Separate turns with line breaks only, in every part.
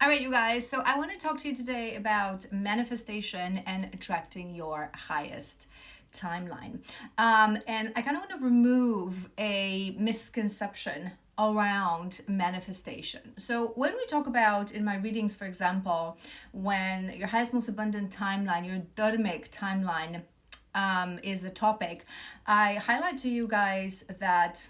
All right, you guys. So I want to talk to you today about manifestation and attracting your highest timeline. And I kind of want to remove a misconception around manifestation. So when we talk about in my readings, for example, when your highest, most abundant timeline, your dharmic timeline is a topic, I highlight to you guys that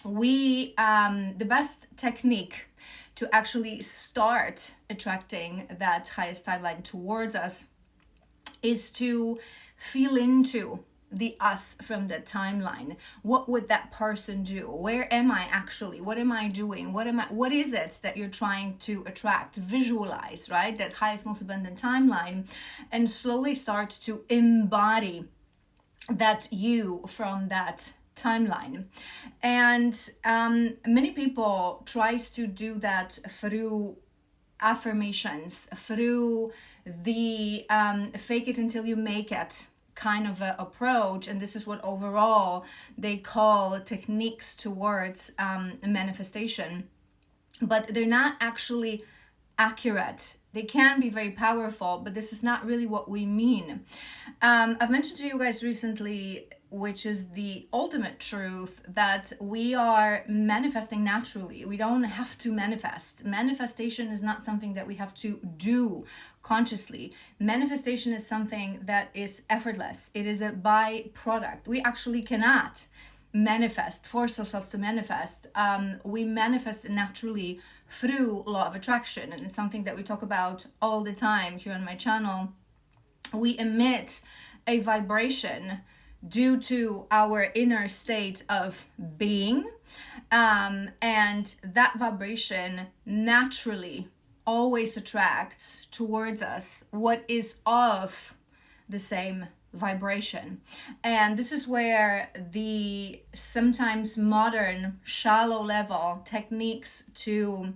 the best technique to actually start attracting that highest timeline towards us is to feel into the us from the timeline. What would that person do? Where am I actually? What am I doing? What is it that you're trying to attract? Visualize, right? That highest, most abundant timeline, and slowly start to embody that you from that timeline. And many people tries to do that through affirmations, through the fake it until you make it kind of a approach. And this is what overall they call techniques towards manifestation, but they're not actually accurate. They can be very powerful, but this is not really what we mean. I've mentioned to you guys recently, which is the ultimate truth, that we are manifesting naturally. We don't have to manifest. Manifestation is not something that we have to do consciously. Manifestation is something that is effortless. It is a byproduct. We actually cannot force ourselves to manifest. We manifest naturally through law of attraction, and it's something that we talk about all the time here on my channel. We emit a vibration due to our inner state of being, and that vibration naturally always attracts towards us what is of the same vibration. And this is where the sometimes modern shallow level techniques to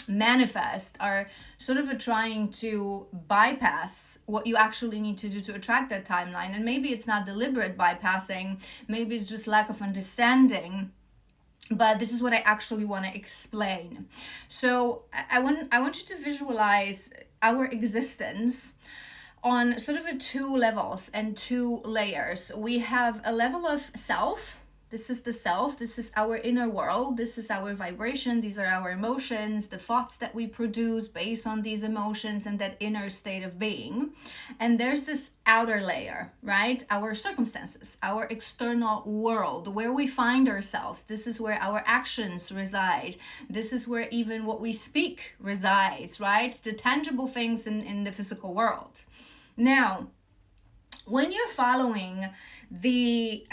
manifest are sort of trying to bypass what you actually need to do to attract that timeline. And maybe it's not deliberate bypassing, maybe it's just lack of understanding, but this is what I actually want to explain. So I want you to visualize our existence on sort of two levels and two layers. We have a level of self. This is the self. This is our inner world. This is our vibration. These are our emotions, the thoughts that we produce based on these emotions and that inner state of being. And there's this outer layer, right? Our circumstances, our external world, where we find ourselves. This is where our actions reside. This is where even what we speak resides, right? The tangible things in the physical world. Now, when you're following the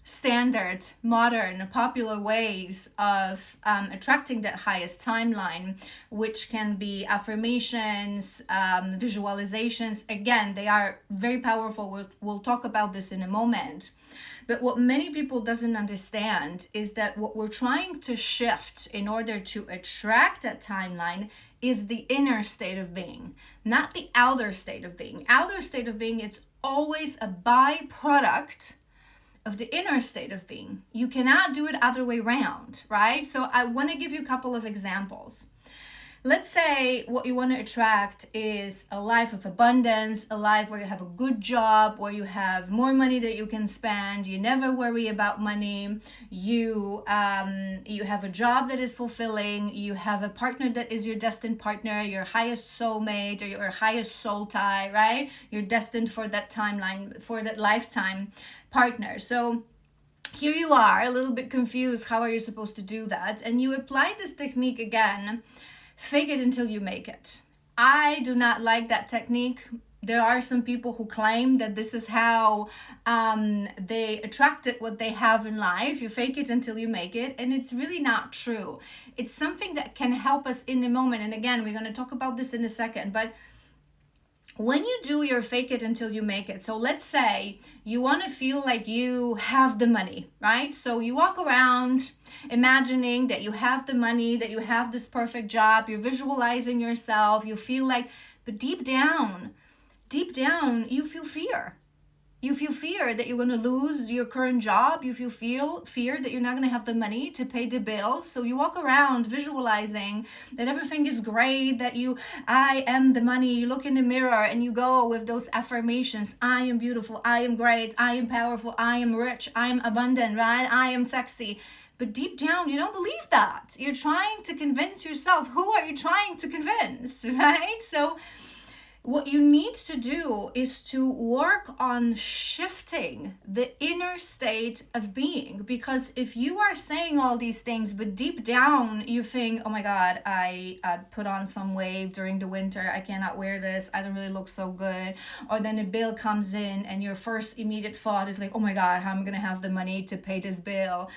standard, modern, popular ways of attracting that highest timeline, which can be affirmations, visualizations, again, they are very powerful. We'll talk about this in a moment. But what many people doesn't understand is that what we're trying to shift in order to attract that timeline is the inner state of being, not the outer state of being. Outer state of being, it's always a byproduct of the inner state of being. You cannot do it other way around, right? So I want to give you a couple of examples. Let's say what you want to attract is a life of abundance, a life where you have a good job, where you have more money that you can spend, you never worry about money, you have a job that is fulfilling, you have a partner that is your destined partner, your highest soulmate or your highest soul tie, right? You're destined for that timeline, for that lifetime partner. So here you are, a little bit confused. How are you supposed to do that? And you apply this technique again. Fake it until you make it. I do not like that technique. There are some people who claim that this is how they attracted what they have in life. You fake it until you make it. And it's really not true. It's something that can help us in the moment. And again, we're going to talk about this in a second. But when you do your fake it until you make it, so let's say you want to feel like you have the money, right? So you walk around imagining that you have the money, that you have this perfect job, you're visualizing yourself, you feel like, but deep down, you feel fear. You feel fear that you're going to lose your current job. You feel fear that you're not going to have the money to pay the bill. So you walk around visualizing that everything is great, that I am the money. You look in the mirror and you go with those affirmations. I am beautiful. I am great. I am powerful. I am rich. I am abundant, right? I am sexy. But deep down, you don't believe that. You're trying to convince yourself. Who are you trying to convince, right? So what you need to do is to work on shifting the inner state of being. Because if you are saying all these things, but deep down you think, oh my God, I put on some weight during the winter. I cannot wear this. I don't really look so good. Or then a bill comes in and your first immediate thought is like, oh my God, how am I going to have the money to pay this bill?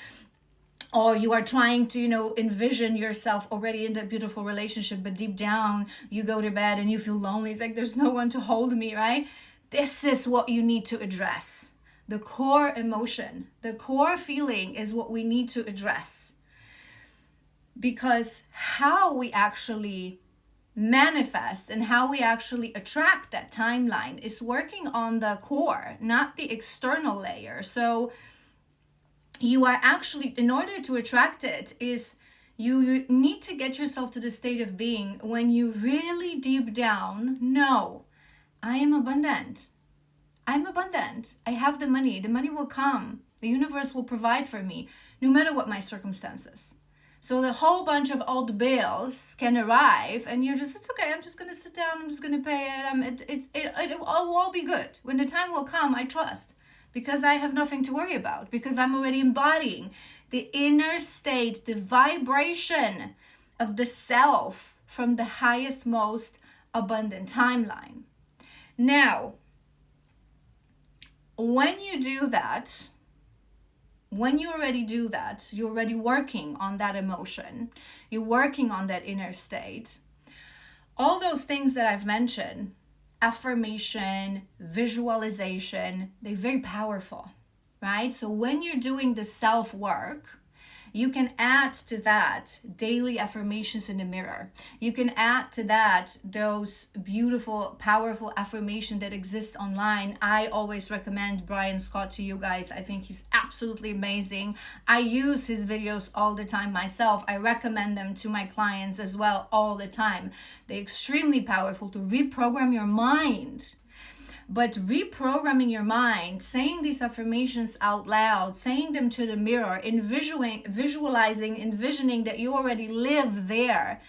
Or you are trying to, envision yourself already in that beautiful relationship, but deep down you go to bed and you feel lonely. It's like, there's no one to hold me, right? This is what you need to address. The core emotion, the core feeling is what we need to address. Because how we actually manifest and how we actually attract that timeline is working on the core, not the external layer. So you are actually, in order to attract it, is you need to get yourself to the state of being when you really deep down know, I am abundant. I'm abundant. I have the money. The money will come. The universe will provide for me, no matter what my circumstances. So the whole bunch of old bills can arrive and you're just, it's okay. I'm just going to sit down. I'm just going to pay it. It will all be good. When the time will come, I trust. Because I have nothing to worry about, because I'm already embodying the inner state, the vibration of the self from the highest, most abundant timeline. Now, when you do that, when you already do that, you're already working on that emotion, you're working on that inner state, all those things that I've mentioned, affirmation, visualization, they're very powerful, right? So when you're doing the self-work, you can add to that daily affirmations in the mirror. You can add to that those beautiful, powerful affirmations that exist online. I always recommend Brian Scott to you guys. I think he's absolutely amazing. I use his videos all the time myself. I recommend them to my clients as well all the time. They're extremely powerful to reprogram your mind. But reprogramming your mind, saying these affirmations out loud, saying them to the mirror, visualizing, envisioning that you already live there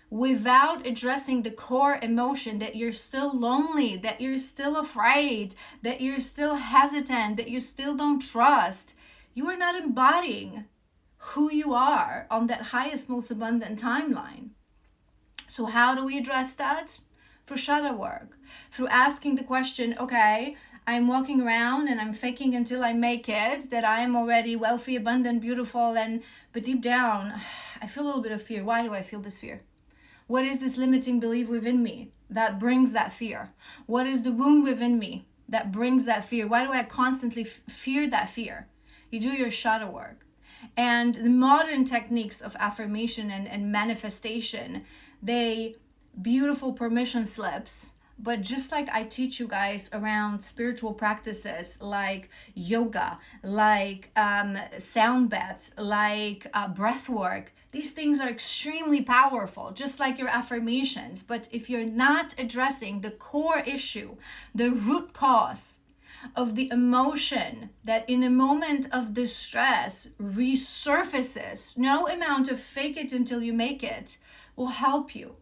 without addressing the core emotion that you're still lonely, that you're still afraid, that you're still hesitant, that you still don't trust, you are not embodying who you are on that highest, most abundant timeline. So how do we address that? Through shadow work, through asking the question, okay, I'm walking around and I'm faking until I make it, that I am already wealthy, abundant, beautiful, but deep down, I feel a little bit of fear. Why do I feel this fear? What is this limiting belief within me that brings that fear? What is the wound within me that brings that fear? Why do I constantly fear that fear? You do your shadow work. And the modern techniques of affirmation and manifestation, they beautiful permission slips, but just like I teach you guys around spiritual practices like yoga, like sound baths, like breath work, these things are extremely powerful, just like your affirmations. But if you're not addressing the core issue, the root cause of the emotion that in a moment of distress resurfaces, no amount of fake it until you make it will help you.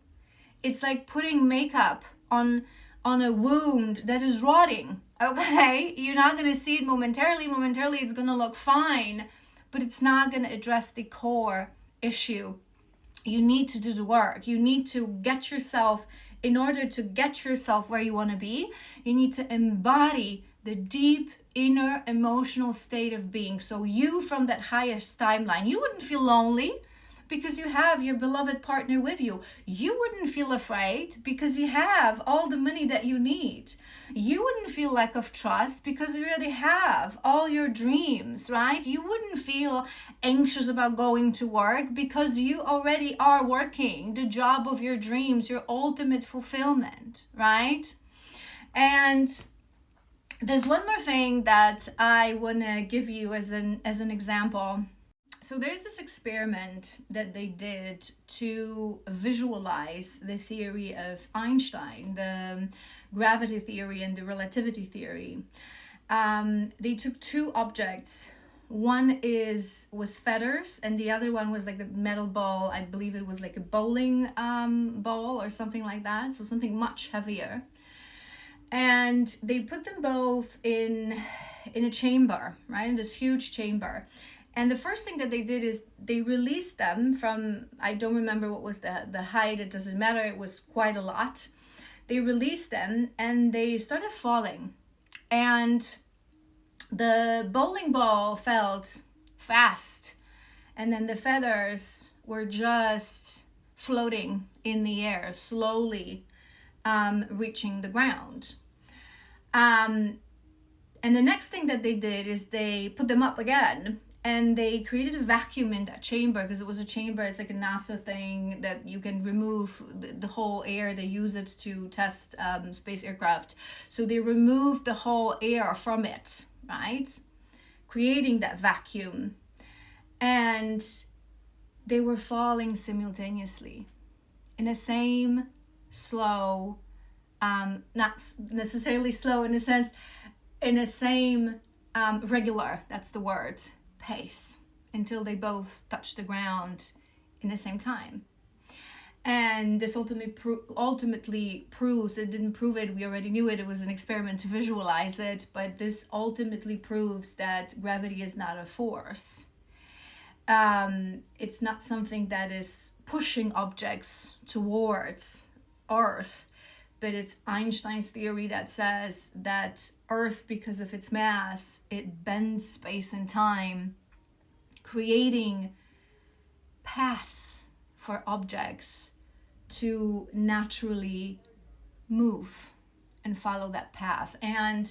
It's like putting makeup on a wound that is rotting, okay? You're not going to see it momentarily. Momentarily, it's going to look fine, but it's not going to address the core issue. You need to do the work. You need to get yourself, in order to get yourself where you want to be, you need to embody the deep inner emotional state of being. So you, from that highest timeline, you wouldn't feel lonely, because you have your beloved partner with you. You wouldn't feel afraid because you have all the money that you need. You wouldn't feel lack of trust because you already have all your dreams, right? You wouldn't feel anxious about going to work because you already are working the job of your dreams, your ultimate fulfillment, right? And There's one more thing that I want to give you as an example. So there's this experiment that they did to visualize the theory of Einstein, the gravity theory and the relativity theory. They took two objects. One was feathers, and the other one was like the metal ball. I believe it was like a bowling ball or something like that. So something much heavier. And they put them both in a chamber, right? In this huge chamber. And the first thing that they did is they released them from, I don't remember what was the height, it doesn't matter, it was quite a lot. They released them and they started falling. And the bowling ball felt fast. And then the feathers were just floating in the air, slowly reaching the ground. And the next thing that they did is they put them up again, and they created a vacuum in that chamber, because it was a chamber. It's like a NASA thing that you can remove the whole air. They use it to test space aircraft. So they removed the whole air from it, right? Creating that vacuum. And they were falling simultaneously in the same slow, not necessarily slow in a sense, in the same regular, that's the word, pace, until they both touched the ground in the same time. And this ultimately proves, it didn't prove it, we already knew it, it was an experiment to visualize it, but this ultimately proves that gravity is not a force. It's not something that is pushing objects towards Earth, but it's Einstein's theory that says that Earth, because of its mass, it bends space and time, creating paths for objects to naturally move and follow that path. And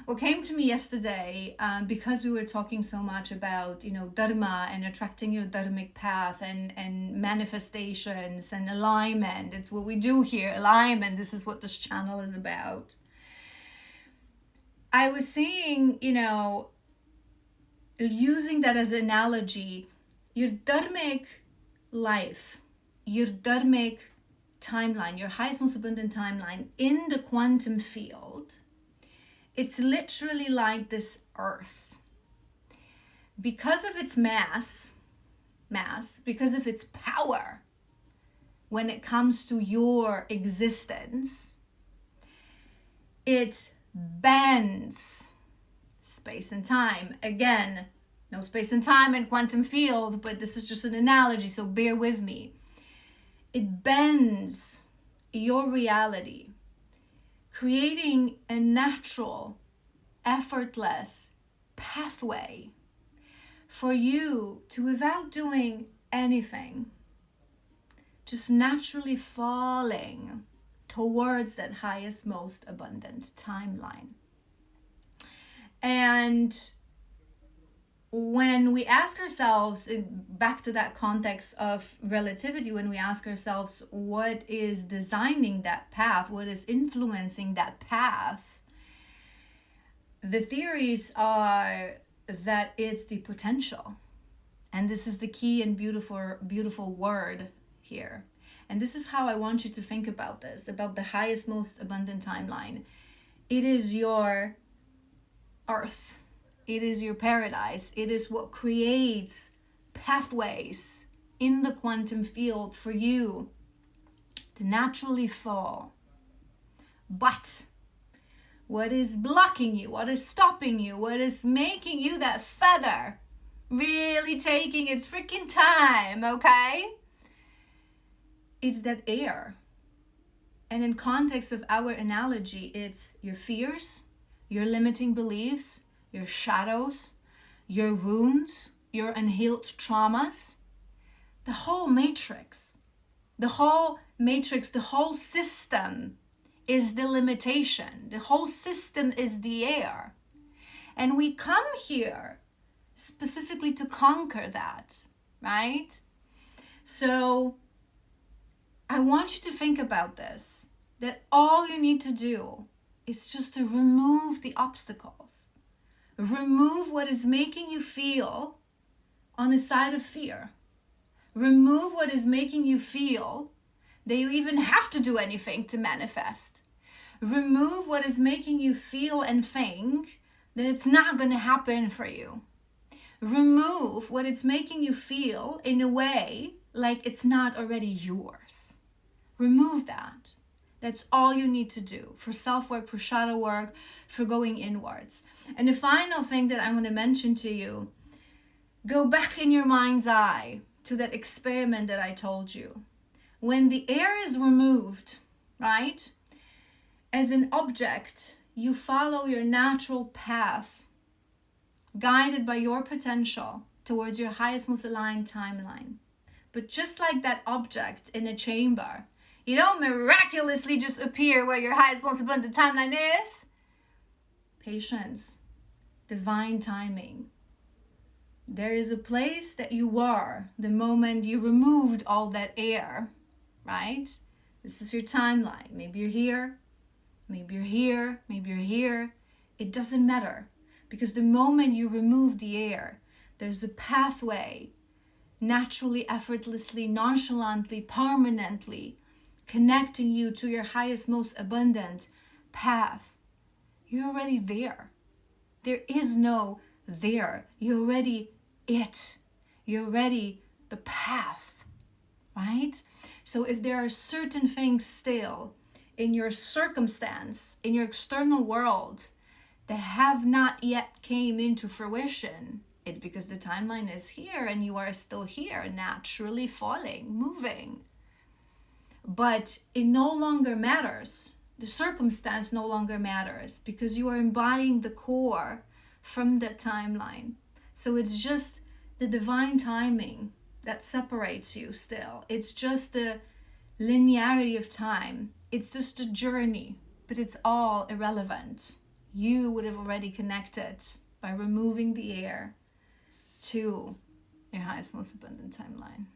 what came to me yesterday, because we were talking so much about, dharma and attracting your dharmic path and manifestations and alignment. It's what we do here, alignment. This is what this channel is about. I was seeing, using that as an analogy, your dharmic life, your dharmic timeline, your highest, most abundant timeline in the quantum field, it's literally like this Earth. Because of its mass, because of its power, when it comes to your existence, it bends space and time. Again, no space and time in quantum field, but this is just an analogy, so bear with me. It bends your reality, creating a natural, effortless pathway for you to, without doing anything, just naturally falling towards that highest, most abundant timeline. And when we ask ourselves, back to that context of relativity, when we ask ourselves what is designing that path, what is influencing that path, the theories are that it's the potential. And this is the key and beautiful word here. And this is how I want you to think about this, about the highest, most abundant timeline. It is your Earth. It is your paradise. It is what creates pathways in the quantum field for you to naturally fall. But what is blocking you? What is stopping you? What is making you that feather really taking its freaking time, okay? It's that air. And in context of our analogy, it's your fears, your limiting beliefs, your shadows, your wounds, your unhealed traumas, the whole matrix, the whole system is the limitation. The whole system is the air. And we come here specifically to conquer that, right? So I want you to think about this, that all you need to do It's just to remove the obstacles. Remove what is making you feel on a side of fear. Remove what is making you feel that you even have to do anything to manifest. Remove what is making you feel and think that it's not going to happen for you. Remove what it's making you feel in a way like it's not already yours. Remove that. That's all you need to do for self-work, for shadow work, for going inwards. And the final thing that I'm going to mention to you, go back in your mind's eye to that experiment that I told you. When the air is removed, right, as an object, you follow your natural path, guided by your potential towards your highest, most aligned timeline. But just like that object in a chamber, you don't miraculously just appear where your highest, most abundant timeline is. Patience, divine timing. There is a place that you were the moment you removed all that air, right? This is your timeline. Maybe you're here, maybe you're here, maybe you're here. It doesn't matter, because the moment you remove the air, there's a pathway, naturally, effortlessly, nonchalantly, permanently connecting you to your highest, most abundant path. You're already there. There is no there. You're already it. You're already the path, right? So if there are certain things still in your circumstance, in your external world, that have not yet came into fruition, it's because the timeline is here and you are still here, naturally falling, moving. But it no longer matters. The circumstance no longer matters, because you are embodying the core from that timeline. So it's just the divine timing that separates you still. It's just the linearity of time. It's just a journey, but it's all irrelevant. You would have already connected by removing the air to your highest, most abundant timeline.